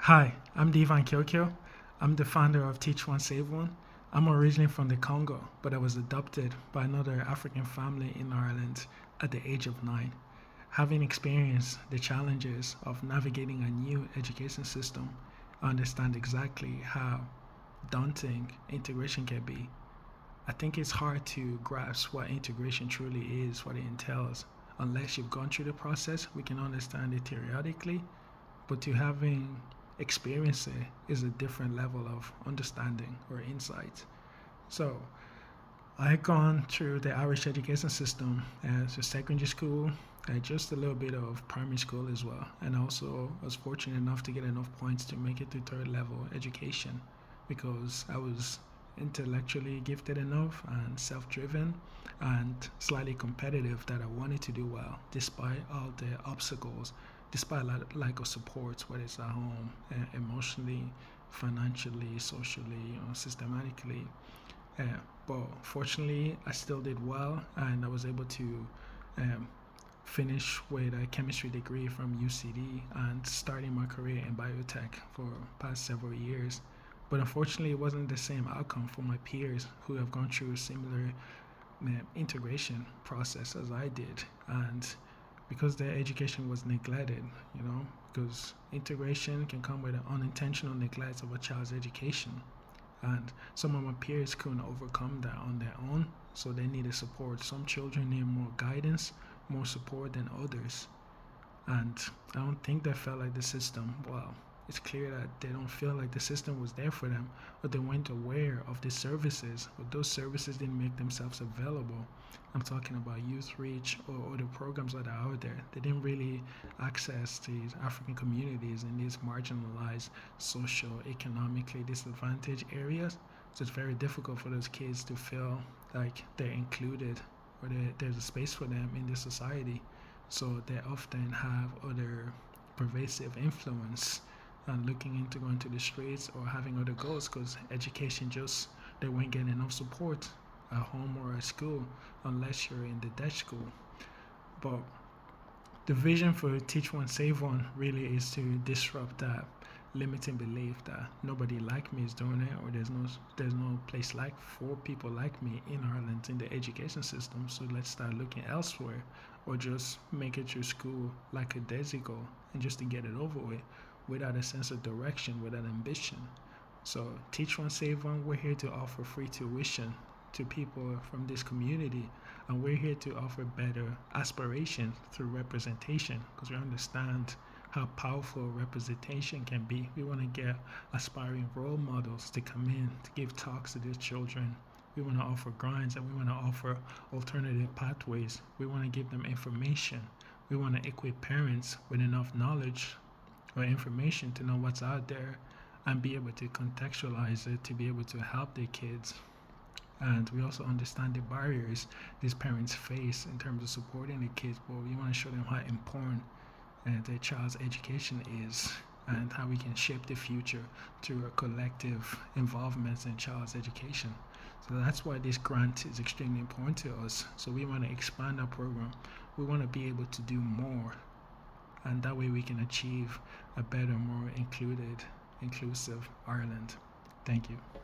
Hi, I'm Divin Kiokio. I'm the founder of Teach One Save One. I'm originally from the Congo, but I was adopted by another African family in Ireland at the age of 9. Having experienced the challenges of navigating a new education system, I understand exactly how daunting integration can be. I think it's hard to grasp what integration truly is, what it entails. Unless you've gone through the process, we can understand it theoretically, but to having experienced it is a different level of understanding or insight. So I had gone through the Irish education system as a secondary school, just a little bit of primary school as well, and also was fortunate enough to get enough points to make it to third level education because I was intellectually gifted enough and self-driven and slightly competitive that I wanted to do well despite all the obstacles, despite lack of support, whether it's at home, emotionally, financially, socially, or systematically. But fortunately, I still did well, and I was able to um, finish with a chemistry degree from UCD and starting my career in biotech for past several years. But unfortunately, it wasn't the same outcome for my peers who have gone through a similar integration process as I did, and because their education was neglected, because integration can come with an unintentional neglect of a child's education. And some of my peers couldn't overcome that on their own, so they needed support. Some children need more guidance, more support than others. And I don't think they felt like the system, well, it's clear that they don't feel like the system was there for them, but they weren't aware of the services, but those services didn't make themselves available. I'm talking about youth reach or other programs that are out there. They didn't really access these African communities in these marginalized, social, economically disadvantaged areas. So it's very difficult for those kids to feel like they're included or there's a space for them in this society. So they often have other pervasive influence and looking into going to the streets or having other goals because education just they weren't getting enough support at home or at school unless you're in the Dutch school. But the vision for Teach One Save One really is to disrupt that limiting belief that nobody like me is doing it or there's no place like for people like me in Ireland in the education system. So let's start looking elsewhere or just make it through school like a desigo and just to get it over with without a sense of direction, without ambition. So Teach One Save One, we're here to offer free tuition to people from this community, and we're here to offer better aspiration through representation because we understand how powerful representation can be. We want to get aspiring role models to come in to give talks to these children. We want to offer grants and we want to offer alternative pathways. We want to give them information. We want to equip parents with enough knowledge or information to know what's out there and be able to contextualize it to be able to help their kids. And we also understand the barriers these parents face in terms of supporting the kids, but we want to show them how important their child's education is and how we can shape the future through a collective involvement in child's education. So that's why this grant is extremely important to us. So we want to expand our program. We want to be able to do more, and that way we can achieve a better, more inclusive Ireland. Thank you.